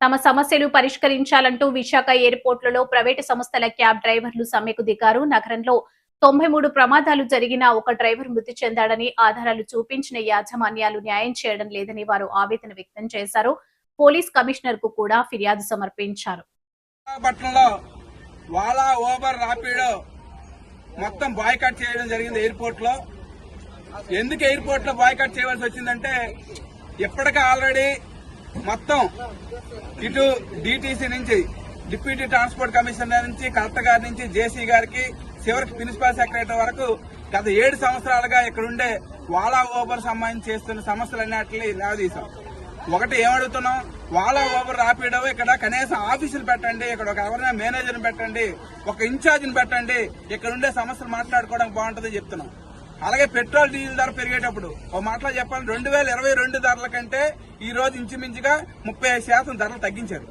తమ సమస్యలు పరిష్కరించాలంటూ విశాఖ ఎయిర్పోర్టులలో ప్రైవేటు సంస్థల క్యాబ్ డ్రైవర్లు సమ్మెకు దిగారు. నగరంలో 93 ప్రమాదాలు జరిగినా ఒక డ్రైవర్ మృతి చెందాడని ఆధారాలు చూపించిన యాజమాన్యాలు న్యాయం చేయడం లేదని వారు ఆవేదన వ్యక్తం చేశారు. పోలీస్ కమిషనర్ కు కూడా ఫిర్యాదు సమర్పించారు. మొత్తం బాయ్కాట్ చేయడం జరిగింది ఎయిర్పోర్ట్ లో. ఎందుకు ఎయిర్పోర్ట్ లో బాయ్కాట్ చేయవలసి వచ్చిందంటే ఇప్పటికే ఆల్రెడీ మొత్తం ఇటు డిటిసి నుంచి డిప్యూటీ ట్రాన్స్పోర్ట్ కమిషనర్ నుంచి కలెక్టర్ గారి నుంచి జేసీ గారికి చివరికి ప్రిన్సిపల్ సెక్రటరీ వరకు గత 7 సంవత్సరాలుగా ఇక్కడుండే వాలా ఓబర్ సంబంధించి చేస్తున్న సమస్యలన్నిటిని నిలదీశాం. ఒకటి ఏమడుగుతున్నాం, వాలా ఓబర్ రాపిడో ఇక్కడ కనీసం ఆఫీసులు పెట్టండి, ఇక్కడ ఒక ఎవరైనా మేనేజర్ని పెట్టండి, ఒక ఇన్ఛార్జిని పెట్టండి, ఇక్కడ ఉండే సమస్యలు మాట్లాడుకోవడానికి బాగుంటుందని చెప్తున్నాం. అలాగే పెట్రోల్ డీజిల్ ధర పెరిగేటప్పుడు ఒక మాటలో చెప్పాలి, 2022 ధరల కంటే ఈ రోజు ఇంచుమించుగా 35% ధరలు తగ్గించారు.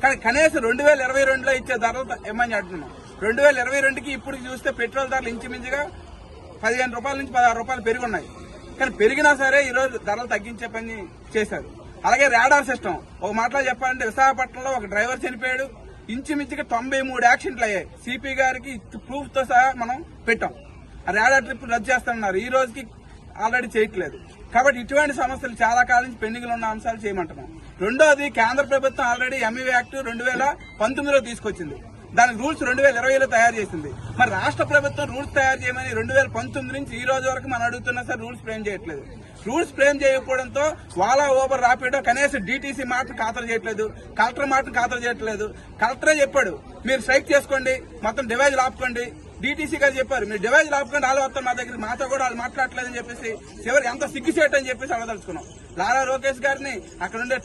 కానీ కనీసం 2022లో ఇచ్చే ధరలు ఏమని అంటున్నాం. 2022కి ఇప్పుడు చూస్తే పెట్రోల్ ధరలు ఇంచుమించుగా 15 రూపాయల నుంచి 16 రూపాయలు పెరుగున్నాయి. కానీ పెరిగినా సరే ఈ రోజు ధరలు తగ్గించే పని చేశారు. అలాగే రాడార్ సిస్టమ్ ఒక మాటలో చెప్పాలంటే విశాఖపట్నంలో ఒక డ్రైవర్ చనిపోయాడు. ఇంచుమించుగా 93 యాక్సిడెంట్లు అయ్యాయి. సిపి గారికి ప్రూఫ్ తో సహా మనం పెట్టాం. రాడార్ ట్రిప్ రద్దు చేస్తున్నారు, ఈ రోజుకి ఆల్రెడీ చేయట్లేదు. కాబట్టి ఇటువంటి సమస్యలు చాలా కాలం నుంచి పెండింగ్ లో ఉన్న అంశాలు చేయమంటున్నాం. రెండోది, కేంద్ర ప్రభుత్వం ఆల్రెడీ ఎంఈ యాక్ట్ 2019లో తీసుకొచ్చింది. దానికి రూల్స్ 2020లో తయారు చేసింది. మరి రాష్ట్ర ప్రభుత్వం రూల్స్ తయారు చేయమని 2019 నుంచి ఈ రోజు వరకు మనం అడుగుతున్నా సార్ రూల్స్ ఫ్రేమ్ చేయట్లేదు. రూల్స్ ఫ్రేమ్ చేయకపోవడంతో వాలా ఓబర్ రాపిడో కనీసం డిటిసి మాటను ఖాతరు చేయట్లేదు, కలెక్టర్ మాటను ఖాతరు చేయట్లేదు. కలెక్టరే చెప్పాడు, మీరు స్ట్రైక్ చేసుకోండి, మొత్తం డివైజ్ ఆపుకోండి. డిటిసి గారు చెప్పారు, మీరు డివైజ్ ఆపుకోండి, వాళ్ళు వస్తారు మా దగ్గర, మాతో కూడా వాళ్ళు మాట్లాడలేదని చెప్పేసి చివరికి ఎంత సిగ్గుచేట అని చెప్పేసి అడగదలుచుకున్నాం. లారా లోకేష్ గారిని, అక్కడ ఉండే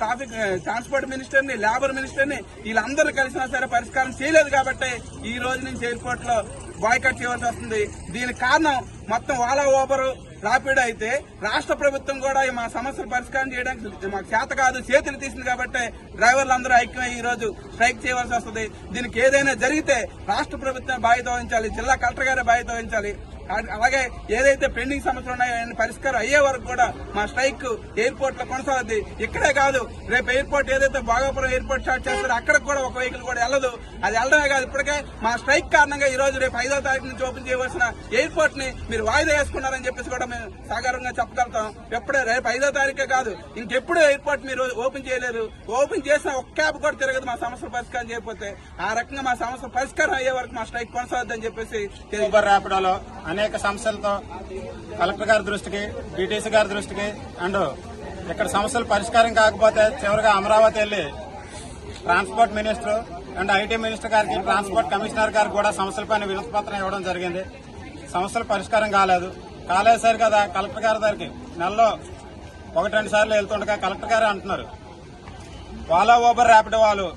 ట్రాన్స్పోర్ట్ మినిస్టర్ని, లేబర్ మినిస్టర్ని వీళ్ళందరూ కలిసినా సరే పరిష్కారం చేయలేదు. కాబట్టి ఈ రోజు నుంచి ఎయిర్పోర్ట్ లో బాయ్కాట్ చేయవలసి వస్తుంది. దీనికి కారణం మొత్తం వాలా ఓబర్ రాపిడో అయితే రాష్ట్ర ప్రభుత్వం కూడా మా సమస్యలు పరిష్కారం చేయడానికి మాకు చేత కాదు, చేతులు తీసింది. కాబట్టి డ్రైవర్లందరూ ఐక్యమై ఈ రోజు స్ట్రైక్ చేయవలసి వస్తుంది. దీనికి ఏదైనా జరిగితే రాష్ట్ర ప్రభుత్వం బాధ్యత వహించాలి, జిల్లా కలెక్టర్ గారే బాధ్యత వహించాలి. అలాగే ఏదైతే పెండింగ్ సమస్యలు ఉన్నాయో అవన్నీ పరిష్కారం అయ్యే వరకు కూడా మా స్ట్రైక్ ఎయిర్పోర్ట్ లో కొనసాగుద్ది. ఇక్కడే కాదు, రేపు ఎయిర్పోర్ట్ ఏదైతే భోగాపురం ఎయిర్పోర్ట్ స్టార్ట్ చేస్తారో అక్కడికి కూడా ఒక వెహికల్ కూడా వెళ్ళదు. అది వెళ్ళడమే కాదు, ఇప్పటికే మా స్ట్రైక్ కారణంగా ఈ రోజు రేపు 5వ తారీఖు నుంచి ఓపెన్ చేయవలసిన ఎయిర్పోర్ట్ ని మీరు వాయిదా వేసుకున్నారని చెప్పేసి కూడా మేము సాధారణంగా చెప్పగలుగుతాం. ఎప్పుడే రేపు 5వ తారీఖే కాదు, ఇంకెప్పుడు ఎయిర్పోర్ట్ మీరు ఓపెన్ చేయలేరు. ఓపెన్ చేసిన ఒక్క క్యాబ్ కూడా తిరగదు మా సమస్యలు పరిష్కారం చేయకపోతే. ఆ రకంగా మా సమస్యలు పరిష్కారం అయ్యే వరకు మా స్ట్రైక్ కొనసాగుద్దని చెప్పేసి అనేక సమస్యలతో కలెక్టర్ గారి దృష్టికి, డిటిసి గారి దృష్టికి అండ్ ఇక్కడ సమస్యలు పరిష్కారం కాకపోతే చివరిగా అమరావతి వెళ్లి transport minister and IT minister గారికి, ట్రాన్స్పోర్ట్ కమిషనర్ గారికి కూడా సమస్యలపైన వినతి పత్రం ఇవ్వడం జరిగింది. సమస్యలు పరిష్కారం కాలేదు కదా. కలెక్టర్ గారి దగ్గరికి నెలలో 1-2 సార్లు వెళ్తుండగా కలెక్టర్ గారు అంటున్నారు, వాలా ఓబర్ ర్యాపిడో వాళ్ళు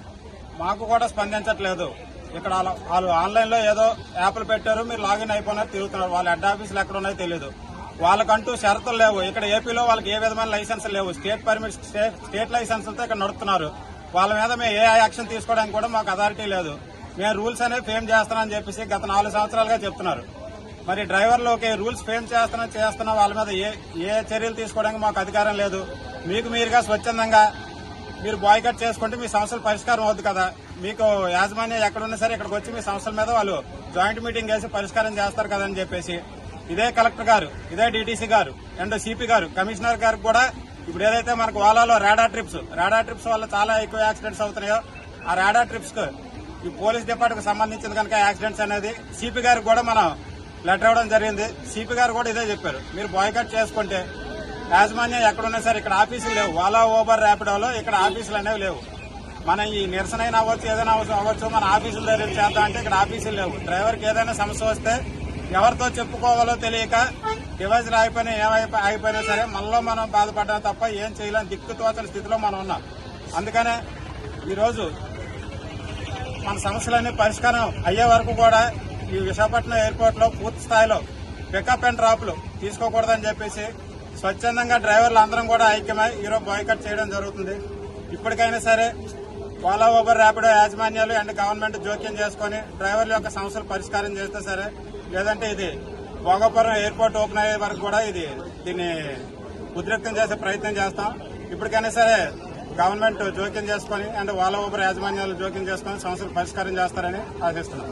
మాకు కూడా స్పందించట్లేదు. ఇక్కడ వాళ్ళు ఆన్లైన్ లో ఏదో యాప్లు పెట్టారు, మీరు లాగిన్ అయిపోయినారు, తిరుగుతున్నారు. వాళ్ళ హెడ్ ఆఫీసులు ఎక్కడ ఉన్నాయో తెలియదు. వాళ్ళకంటూ షరతులు లేవు. ఇక్కడ ఏపీలో వాళ్ళకి ఏ విధమైన లైసెన్స్ లేవు. స్టేట్ లైసెన్సులతో ఇక్కడ నడుపుతున్నారు. వాళ్ళ మీద మేము ఏ యాక్షన్ తీసుకోవడానికి కూడా మాకు అథారిటీ లేదు. మేము రూల్స్ అనేవి ఫేమ్ చేస్తున్నామని చెప్పేసి గత 4 సంవత్సరాలుగా చెప్తున్నారు. మరి డ్రైవర్లోకి రూల్స్ ఫేమ్ చేస్తున్నా వాళ్ళ మీద ఏ చర్యలు తీసుకోవడానికి మాకు అధికారం లేదు. మీకు మీరుగా స్వచ్ఛందంగా మీరు బాయ్కాట్ చేసుకుంటే మీ సమస్యలు పరిష్కారం అవుతుంది కదా. మీకు యాజమాన్యం ఎక్కడున్నా సరే ఇక్కడికి వచ్చి మీ సమస్యల మీద వాళ్ళు జాయింట్ మీటింగ్ చేసి పరిష్కారం చేస్తారు కదా అని చెప్పేసి ఇదే కలెక్టర్ గారు, ఇదే డిటిసి గారు అండ్ సిపి గారు, కమిషనర్ గారికి కూడా ఇప్పుడు ఏదైతే మనకు వాలాలో రాడార్ ట్రిప్స్ వల్ల చాలా ఎక్కువ యాక్సిడెంట్స్ అవుతున్నాయో ఆ రాడార్ ట్రిప్స్ కు ఈ పోలీస్ డిపార్ట్మెంట్ సంబంధించింది కనుక యాక్సిడెంట్స్ అనేది సిపి గారికి కూడా మనం లెటర్ ఇవ్వడం జరిగింది. సిపి గారు కూడా ఇదే చెప్పారు, మీరు బాయ్కాట్ చేసుకుంటే యాజమాన్యం ఎక్కడున్నా సరే ఇక్కడ ఆఫీసులు లేవు. వాలా ఓబర్ ర్యాపిడోలో ఇక్కడ ఆఫీసులు అనేవి లేవు. మనం ఈ నిరసన అయినా అవ్వచ్చు, ఏదైనా అవ్వచ్చు, మన ఆఫీసుల దగ్గర చేద్దాం అంటే ఇక్కడ ఆఫీసులు లేవు. డ్రైవర్కి ఏదైనా సమస్య వస్తే ఎవరితో చెప్పుకోవాలో తెలియక డివైజులు ఆగిపోయినా సరే మనలో మనం బాధపడ్డాం తప్ప ఏం చేయలేని దిక్కుతోచని స్థితిలో మనం ఉన్నాం. అందుకనే ఈరోజు మన సమస్యలన్నీ పరిష్కారం అయ్యే వరకు కూడా ఈ విశాఖపట్నం ఎయిర్పోర్ట్ లో పూర్తి స్థాయిలో పికప్ అండ్ డ్రాప్లు తీసుకోకూడదని చెప్పేసి స్వచ్ఛందంగా డ్రైవర్లు అందరం కూడా ఐక్యమై ఈరోజు బాయ్కాట్ చేయడం జరుగుతుంది. ఇప్పటికైనా సరే వాలా ఓబర్ ర్యాపిడో యాజమాన్యాలు అండ్ గవర్నమెంట్ జోక్యం చేసుకుని డ్రైవర్ల యొక్క సమస్యలు పరిష్కారం చేస్తే సరే, లేదంటే ఇది భోగాపురం ఎయిర్పోర్ట్ ఓపెన్ అయ్యే వరకు కూడా దీన్ని ఉద్రిక్తం చేసే ప్రయత్నం చేస్తాం. ఇప్పటికైనా సరే గవర్నమెంట్ జోక్యం చేసుకుని అండ్ వాళ్ళ ఊబర్ యాజమాన్యాలు జోక్యం చేసుకుని సమస్యలు పరిష్కారం చేస్తారని ఆశిస్తున్నాం.